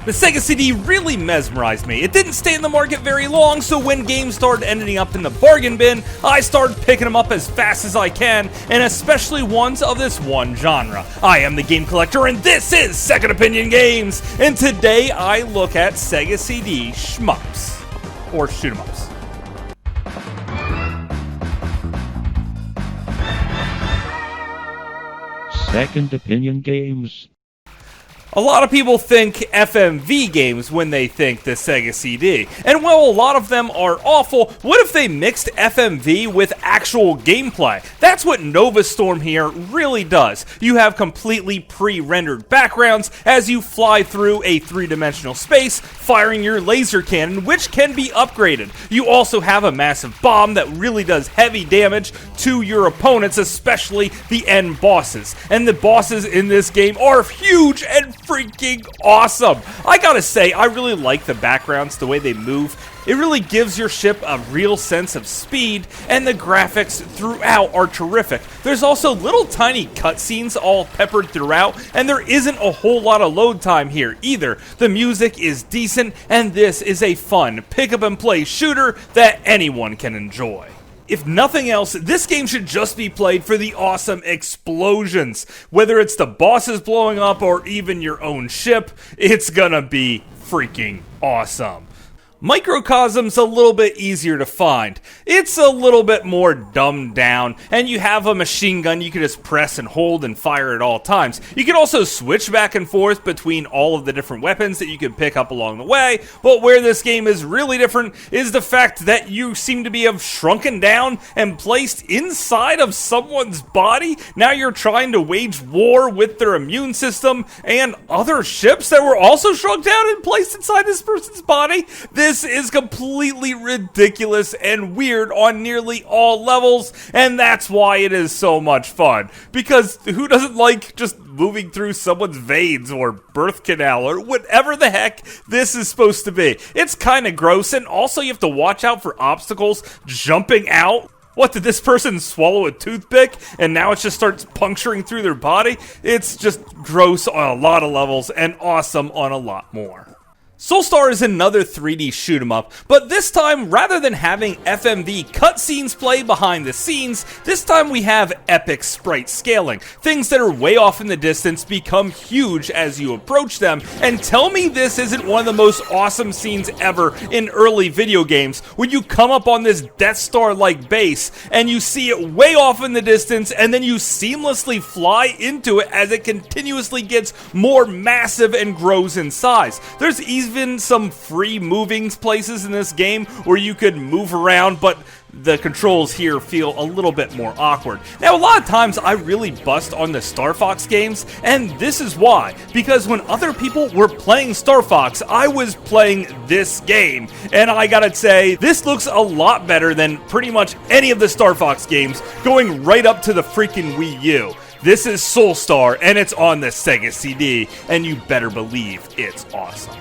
The Sega CD really mesmerized me. It didn't stay in the market very long, so when games started ending up in the bargain bin, I started picking them up as fast as I can, and especially ones of this one genre. I am the Game Collector, and this is Second Opinion Games, and today I look at Sega CD Shmups, or shoot 'em ups. Second Opinion Games. A lot of people think FMV games when they think the Sega CD, and while a lot of them are awful, what if they mixed FMV with actual gameplay? That's what Nova Storm here really does. You have completely pre-rendered backgrounds as you fly through a three-dimensional space, firing your laser cannon, which can be upgraded. You also have a massive bomb that really does heavy damage to your opponents, especially the end bosses. And the bosses in this game are huge and freaking awesome. I gotta say, I really like the backgrounds, the way they move. It really gives your ship a real sense of speed, and the graphics throughout are terrific. There's also little tiny cutscenes all peppered throughout, and there isn't a whole lot of load time here either. The music is decent, and this is a fun pick-up-and-play shooter that anyone can enjoy. If nothing else, this game should just be played for the awesome explosions. Whether it's the bosses blowing up or even your own ship, it's gonna be freaking awesome. Microcosm's a little bit easier to find. It's a little bit more dumbed down, and you have a machine gun you can just press and hold and fire at all times. You can also switch back and forth between all of the different weapons that you can pick up along the way, but where this game is really different is the fact that you seem to be shrunken down and placed inside of someone's body. Now you're trying to wage war with their immune system and other ships that were also shrunk down and placed inside this person's body. This is completely ridiculous and weird on nearly all levels, and that's why it is so much fun. Because who doesn't like just moving through someone's veins or birth canal or whatever the heck this is supposed to be? It's kind of gross, and also you have to watch out for obstacles jumping out. What, did this person swallow a toothpick and now it just starts puncturing through their body? It's just gross on a lot of levels and awesome on a lot more. Soulstar is another 3D shoot-'em-up, but this time, rather than having FMV cutscenes play behind the scenes, this time we have epic sprite scaling. Things that are way off in the distance become huge as you approach them, and tell me this isn't one of the most awesome scenes ever in early video games, when you come up on this Death Star-like base, and you see it way off in the distance, and then you seamlessly fly into it as it continuously gets more massive and grows in size. There's even some free moving places in this game where you could move around, but the controls here feel a little bit more awkward. Now, a lot of times I really bust on the Star Fox games, and this is why. Because when other people were playing Star Fox, I was playing this game. And I gotta say, this looks a lot better than pretty much any of the Star Fox games, going right up to the freaking Wii U. This is Soulstar, and it's on the Sega CD, and you better believe it's awesome.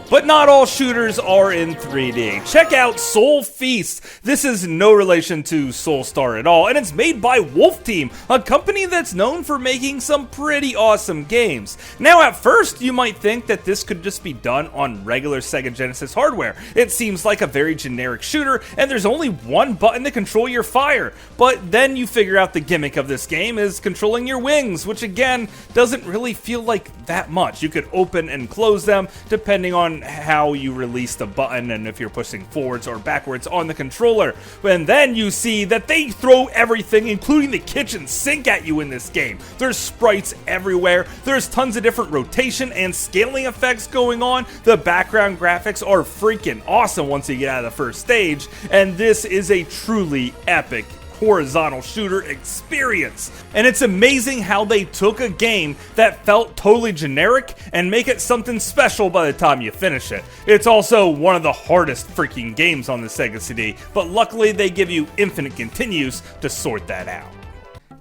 But not all shooters are in 3D. Check out Sol-Feace. This is no relation to Soulstar at all, and it's made by Wolf Team, a company that's known for making some pretty awesome games. Now, at first, you might think that this could just be done on regular Sega Genesis hardware. It seems like a very generic shooter, and there's only one button to control your fire. But then you figure out the gimmick of this game is controlling your wings, which again, doesn't really feel like that much. You could open and close them depending on how you release the button and if you're pushing forwards or backwards on the controller. And then you see that they throw everything, including the kitchen sink, at you in this game. There's sprites everywhere. There's tons of different rotation and scaling effects going on. The background graphics are freaking awesome once you get out of the first stage, and this is a truly epic horizontal shooter experience. And it's amazing how they took a game that felt totally generic and make it something special by the time you finish it. It's also one of the hardest freaking games on the Sega CD, but luckily they give you infinite continues to sort that out.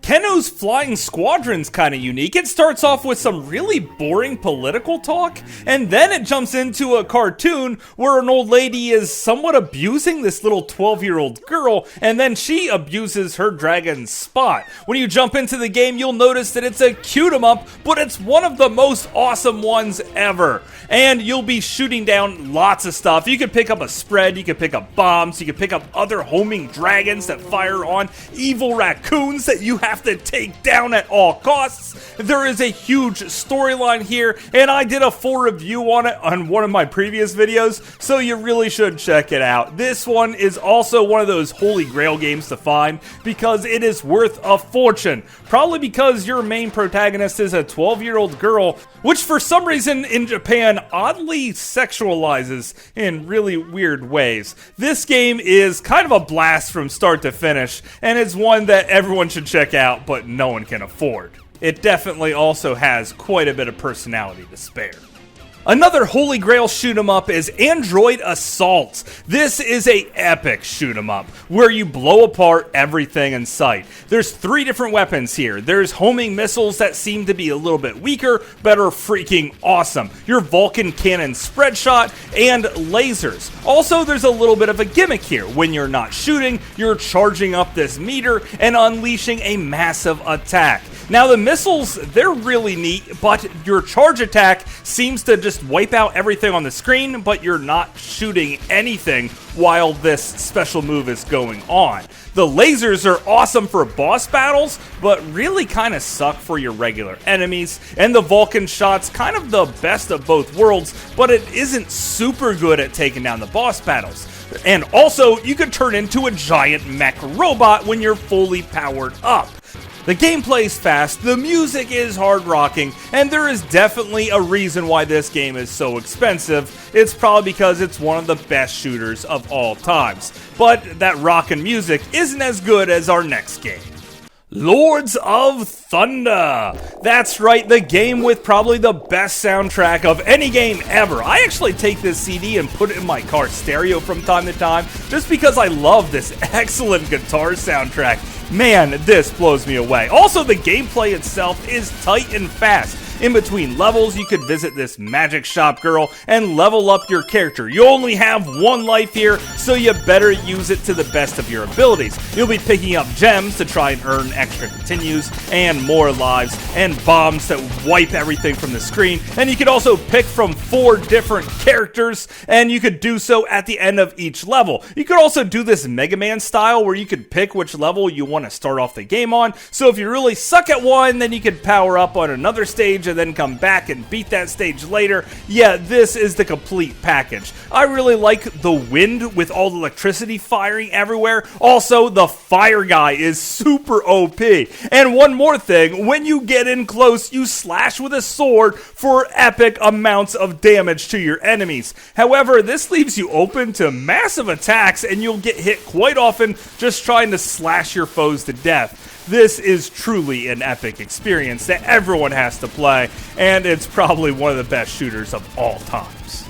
Kenos Flying Squadron's kind of unique. It starts off with some really boring political talk, and then it jumps into a cartoon where an old lady is somewhat abusing this little 12-year-old girl, and then she abuses her dragon Spot. When you jump into the game, you'll notice that it's a cute 'em up, but it's one of the most awesome ones ever. and you'll be shooting down lots of stuff. You could pick up a spread, you could pick up bombs, you could pick up other homing dragons that fire on evil raccoons that you have to take down at all costs. There is a huge storyline here, and I did a full review on it on one of my previous videos, so you really should check it out. This one is also one of those holy grail games to find because it is worth a fortune. Probably because your main protagonist is a 12-year-old girl, which for some reason in Japan oddly sexualizes in really weird ways. This game is kind of a blast from start to finish, and it's one that everyone should check out, but no one can afford. It definitely also has quite a bit of personality to spare. Another holy grail shoot 'em up is Android Assault. This is a epic shoot 'em up where you blow apart everything in sight. There's 3 different weapons here. There's homing missiles that seem to be a little bit weaker, but are freaking awesome. Your Vulcan cannon spread shot and lasers. Also, there's a little bit of a gimmick here. When you're not shooting, you're charging up this meter and unleashing a massive attack. Now the missiles, they're really neat, but your charge attack seems to just wipe out everything on the screen, but you're not shooting anything while this special move is going on. The lasers are awesome for boss battles, but really kind of suck for your regular enemies, and the Vulcan shot's kind of the best of both worlds, but it isn't super good at taking down the boss battles. And also, you could turn into a giant mech robot when you're fully powered up. The gameplay is fast, the music is hard-rocking, and there is definitely a reason why this game is so expensive. It's probably because it's one of the best shooters of all times. But that rockin' music isn't as good as our next game. Lords of Thunder. That's right, the game with probably the best soundtrack of any game ever. I actually take this CD and put it in my car stereo from time to time just because I love this excellent guitar soundtrack. Man, this blows me away. Also, the gameplay itself is tight and fast. In between levels, you could visit this magic shop girl and level up your character. You only have 1 life here, so you better use it to the best of your abilities. You'll be picking up gems to try and earn extra continues and more lives, and bombs that wipe everything from the screen. And you could also pick from 4 different characters, and you could do so at the end of each level. You could also do this Mega Man style where you could pick which level you want to start off the game on. So if you really suck at one, then you could power up on another stage and then come back and beat that stage later. Yeah, this is the complete package. I really like the wind with all the electricity firing everywhere. Also, the fire guy is super OP. And one more thing, when you get in close, you slash with a sword for epic amounts of damage to your enemies. However, this leaves you open to massive attacks, and you'll get hit quite often just trying to slash your foes to death. This is truly an epic experience that everyone has to play, and it's probably one of the best shooters of all times.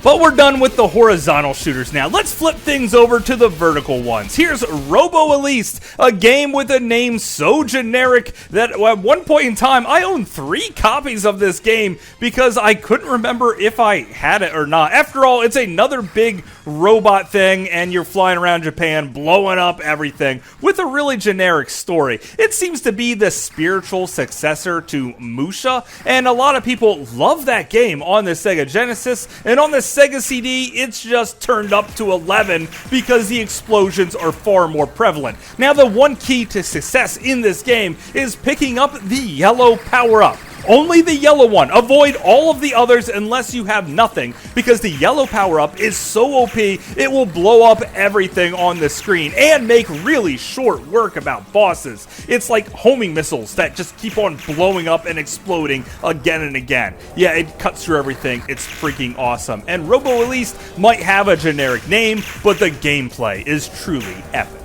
But we're done with the horizontal shooters now. Let's flip things over to the vertical ones. Here's Robo Elise, a game with a name so generic that at one point in time, I owned 3 copies of this game because I couldn't remember if I had it or not. After all, it's another big robot thing, and you're flying around Japan, blowing up everything with a really generic story. It seems to be the spiritual successor to Musha, and a lot of people love that game on the Sega Genesis, and on the Sega CD, it's just turned up to 11 because the explosions are far more prevalent. Now, the one key to success in this game is picking up the yellow power-up. Only the yellow one. Avoid all of the others unless you have nothing, because the yellow power-up is so OP, it will blow up everything on the screen and make really short work about bosses. It's like homing missiles that just keep on blowing up and exploding again and again. Yeah, it cuts through everything. It's freaking awesome. And Robo Elise might have a generic name, but the gameplay is truly epic.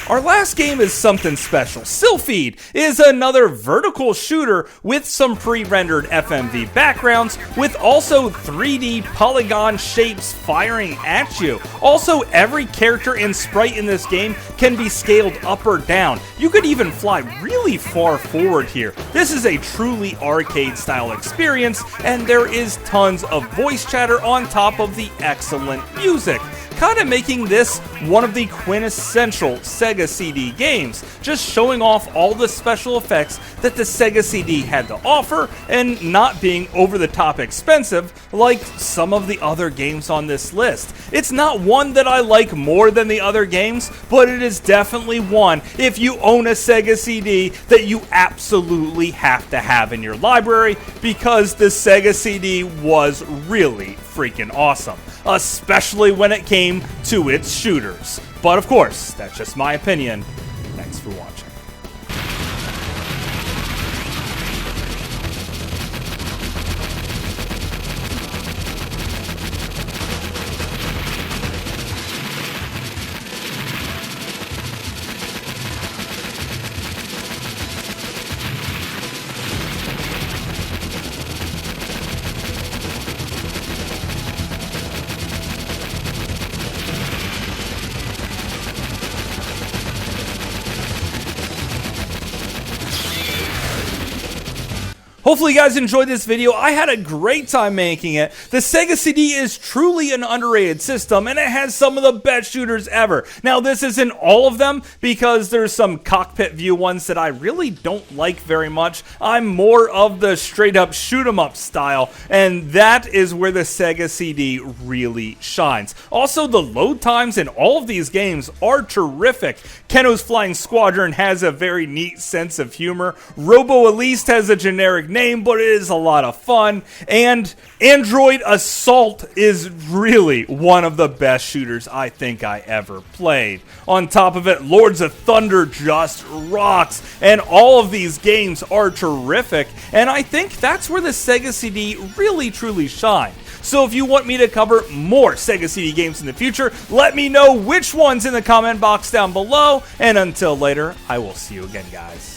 Our last game is something special. Sylphyd is another vertical shooter with some pre-rendered FMV backgrounds with also 3D polygon shapes firing at you. Also, every character and sprite in this game can be scaled up or down. You could even fly really far forward here. This is a truly arcade-style experience, and there is tons of voice chatter on top of the excellent music. kind of making this one of the quintessential Sega CD games, just showing off all the special effects that the Sega CD had to offer and not being over the top expensive like some of the other games on this list. It's not one that I like more than the other games, but it is definitely one, if you own a Sega CD, that you absolutely have to have in your library, because the Sega CD was really freaking awesome, especially when it came to its shooters. But of course, that's just my opinion. Thanks for watching. Hopefully you guys enjoyed this video. I had a great time making it. The Sega CD is truly an underrated system, and it has some of the best shooters ever. Now, this isn't all of them, because there's some cockpit view ones that I really don't like very much. I'm more of the straight up shoot 'em up style, and that is where the Sega CD really shines. Also, the load times in all of these games are terrific. Kenos Flying Squadron has a very neat sense of humor. Robo Elise has a generic name, but it is a lot of fun. And Android Assault is really one of the best shooters I think I ever played. On top of it, Lords of Thunder just rocks, and all of these games are terrific, and I think that's where the Sega CD really truly shines. So if you want me to cover more Sega CD games in the future, let me know which ones in the comment box down below, and until later, I will see you again, guys.